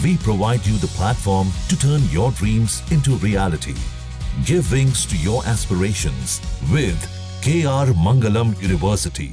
We provide you the platform to turn your dreams into reality. Give wings to your aspirations with KR Mangalam University.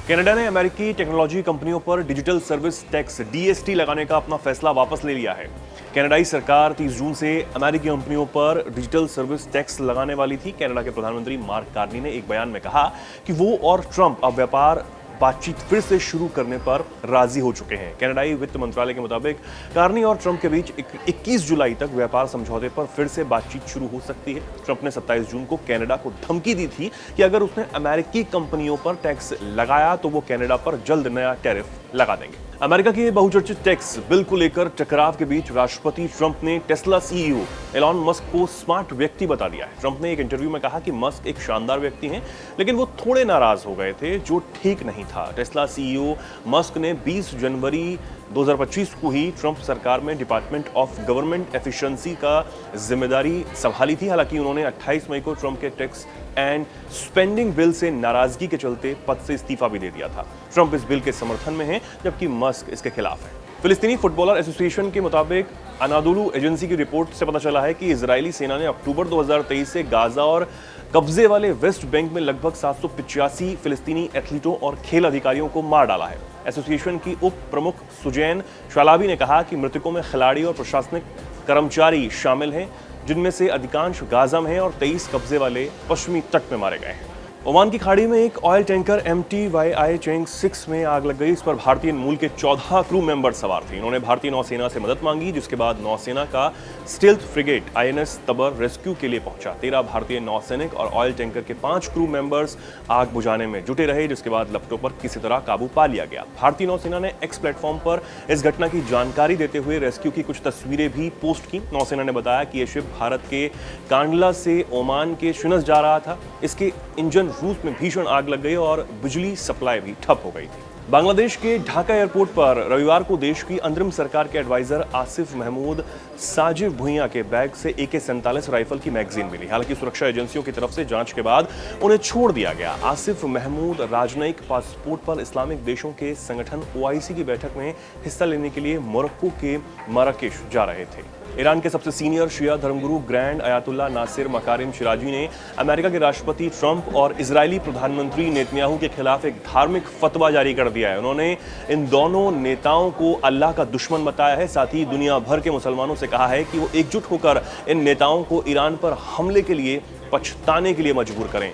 Canada ने अमेरिकी technology कंपनियों पर digital service tax DST लगाने का अपना फैसला वापस ले लिया है। कनाडाई सरकार 30 जून से अमेरिकी कंपनियों पर डिजिटल सर्विस टैक्स लगाने वाली थी। कनाडा के प्रधानमंत्री मार्क कार्नी ने एक बयान में कहा कि वो और ट्रंप अब व्यापार बातचीत फिर से शुरू करने पर राजी हो चुके हैं। कनाडाई वित्त मंत्रालय के मुताबिक कार्नी और ट्रंप के बीच 21 जुलाई तक व्यापार समझौते पर फिर से बातचीत शुरू हो सकती है। ट्रंप ने 27 जून को कनाडा को धमकी दी थी कि अगर उसने अमेरिकी कंपनियों पर टैक्स लगाया तो वो कनाडा पर जल्द नया टैरिफ लगा देंगे। अमेरिका के बहुचर्चित टैक्स बिल को लेकर टकराव के बीच राष्ट्रपति ट्रंप ने टेस्ला CEO एलॉन मस्क को स्मार्ट व्यक्ति बता दिया है। ट्रंप ने एक इंटरव्यू में कहा कि मस्क एक शानदार व्यक्ति हैं, लेकिन वो थोड़े नाराज हो गए थे, जो ठीक नहीं था। टेस्ला CEO मस्क ने 20 जनवरी 2025 को ही ट्रंप सरकार में डिपार्टमेंट ऑफ गवर्नमेंट एफिशिएंसी का जिम्मेदारी संभाली थी। हालांकि उन्होंने 28 मई को ट्रंप के टैक्स एंड स्पेंडिंग बिल से नाराजगी के चलते पद से इस्तीफा भी दे दिया था। ट्रंप इस बिल के समर्थन में हैं, जबकि मस्क इसके खिलाफ है। फिलिस्तीनी फुटबॉलर एसोसिएशन के मुताबिक अनादोलू एजेंसी की रिपोर्ट से पता चला है कि इजरायली सेना ने अक्टूबर 2023 से गाजा और कब्जे वाले वेस्ट बैंक में लगभग 785 फिलिस्तीनी एथलीटों और खेल अधिकारियों को मार डाला है। एसोसिएशन की उप प्रमुख सुजैन शालाबी ने कहा कि मृतकों में खिलाड़ी और प्रशासनिक कर्मचारी शामिल हैं, जिनमें से अधिकांश गाजा में हैं और 23 कब्जे वाले पश्चिमी तट में मारे गए हैं। ओमान की खाड़ी में एक ऑयल टैंकर MTYI चेंग 6 में आग लग गई। इस पर भारतीय मूल के 14 क्रू मेंबर सवार थे। इन्होंने भारतीय नौसेना से मदद मांगी, जिसके बाद नौसेना का स्टील्थ फ्रिगेट INS तबर रेस्क्यू के लिए पहुंचा। 13 भारतीय नौसैनिक और ऑयल टैंकर के 5 क्रू मेंबर्स आग बुझाने में जुटे रहे, जिसके बाद लपटों पर किसी तरह काबू पा लिया गया। भारतीय नौसेना ने X प्लेटफॉर्म पर इस घटना की जानकारी देते हुए रेस्क्यू की कुछ तस्वीरें भी पोस्ट की। नौसेना ने बताया कि यह शिप भारत के कांडला से ओमान के शिनस जा रहा था। इसके इंजन रूस में भीषण आग लग गई और बिजली सप्लाई भी ठप हो गई थी। बांग्लादेश के ढाका एयरपोर्ट पर रविवार को देश की अंतरिम सरकार के एडवाइजर आसिफ महमूद साजिब भुइयां के बैग से AK-47 राइफल की मैगजीन मिली। हालांकि सुरक्षा एजेंसियों की तरफ से जांच के बाद उन्हें छोड़ दिया गया। आसिफ महमूद राजनयिक पासपोर्ट पर इस्लामिक देशों के संगठन OIC की बैठक में हिस्सा लेने के लिए मोरक्को के माराकेश जा रहे थे। ईरान के सबसे सीनियर शिया धर्मगुरु ग्रैंड अयातुल्ला नासिर मकारिम शिराजी ने अमेरिका के राष्ट्रपति ट्रंप और इजरायली प्रधानमंत्री नेतन्याहू के खिलाफ एक धार्मिक फतवा जारी कर दिया है। उन्होंने इन दोनों नेताओं को अल्लाह का दुश्मन बताया है। साथ ही दुनिया भर के मुसलमानों से कहा है कि वो एकजुट होकर इन नेताओं को ईरान पर हमले के लिए पछताने के लिए मजबूर करें।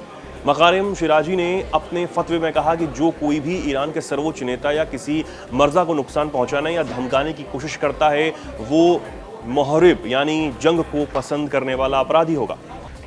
मकारिम शिराजी ने अपने फतवे में कहा कि जो कोई भी ईरान के सर्वोच्च नेता या किसी मर्जा को नुकसान पहुंचाने या धमकाने की कोशिश करता है, वो मुहरिब यानी जंग को पसंद करने वाला अपराधी होगा।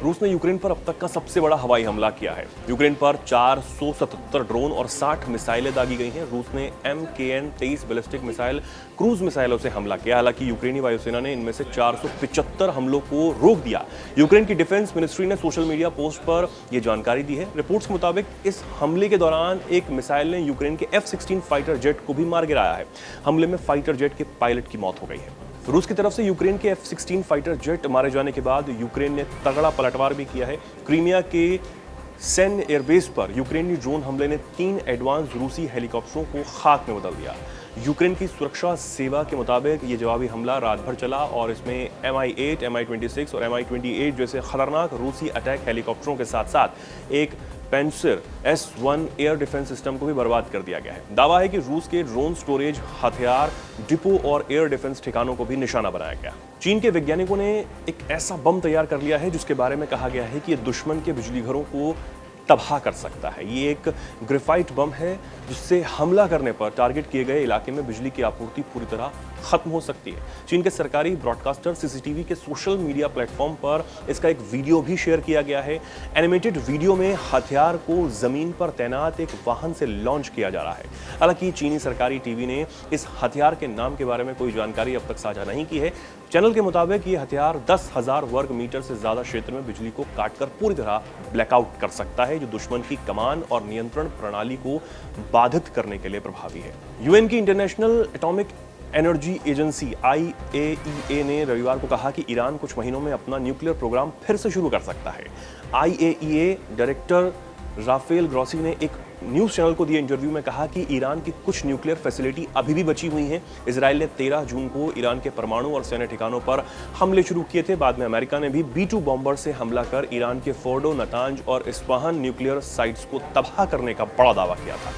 रूस ने यूक्रेन पर अब तक का सबसे बड़ा हवाई हमला किया है। यूक्रेन पर 477 ड्रोन और 60 मिसाइलें दागी गई हैं। रूस ने MKN-23 बैलिस्टिक मिसाइल क्रूज मिसाइलों से हमला किया। हालांकि यूक्रेनी वायुसेना ने इनमें से 475 हमलों को रोक दिया। यूक्रेन की डिफेंस मिनिस्ट्री ने सोशल मीडिया पोस्ट पर यह जानकारी दी है। रिपोर्ट्स के मुताबिक इस हमले के दौरान एक मिसाइल ने यूक्रेन के F-16 फाइटर जेट को भी मार गिराया है। हमले में फाइटर जेट के पायलट की मौत हो गई है। रूस की तरफ से यूक्रेन के F-16 फाइटर जेट मारे जाने के बाद यूक्रेन ने तगड़ा पलटवार भी किया है। क्रीमिया के सेन एयरबेस पर यूक्रेनी ड्रोन हमले ने 3 एडवांस रूसी हेलीकॉप्टरों को खाक में बदल दिया। यूक्रेन की सुरक्षा सेवा के मुताबिक ये जवाबी हमला रात भर चला और इसमें Mi-8, Mi-26 और Mi-28 जैसे खतरनाक रूसी अटैक हेलीकॉप्टरों के साथ साथ एक पेंसर S-1 एयर डिफेंस सिस्टम को भी बर्बाद कर दिया गया है। दावा है कि रूस के ड्रोन स्टोरेज, हथियार डिपो और एयर डिफेंस ठिकानों को भी निशाना बनाया गया। चीन के वैज्ञानिकों ने एक ऐसा बम तैयार कर लिया है जिसके बारे में कहा गया है कि यह दुश्मन के बिजली घरों को तबाह कर सकता है। ये एक ग्रेफाइट बम है जिससे हमला करने पर टारगेट किए गए इलाके में बिजली की आपूर्ति पूरी तरह खत्म हो सकती है। चीन के सरकारी ब्रॉडकास्टर CCTV के सोशल मीडिया प्लेटफॉर्म पर इसका एक वीडियो भी शेयर किया गया है। एनिमेटेड वीडियो में हथियार को जमीन पर तैनात एक वाहन से लॉन्च किया जा रहा है। हालांकि चीनी सरकारी टीवी ने इस हथियार के नाम के बारे में कोई जानकारी अब तक साझा नहीं की है। चैनल के मुताबिक ये हथियार 10,000 वर्ग मीटर से ज्यादा क्षेत्र में बिजली को काटकर पूरी तरह ब्लैकआउट कर सकता है, जो दुश्मन की कमान और नियंत्रण प्रणाली को बाधित करने के लिए प्रभावी है। यूएन की international atomic energy agency IAEA ने रविवार को कहा कि ईरान कुछ महीनों में अपना न्यूक्लियर प्रोग्राम फिर से शुरू कर सकता है। IAEA डायरेक्टर राफेल ग्रॉसी ने एक न्यूज़ चैनल को दिए इंटरव्यू में कहा कि ईरान की कुछ न्यूक्लियर फैसिलिटी अभी भी बची हुई हैं। इजराइल ने 13 जून को ईरान के परमाणु और सैन्य ठिकानों पर हमले शुरू किए थे। बाद में अमेरिका ने भी B-2 बॉम्बर से हमला कर ईरान के फोर्डो, नतांज और इस्फहान न्यूक्लियर साइट्स को तबाह करने का बड़ा दावा किया था।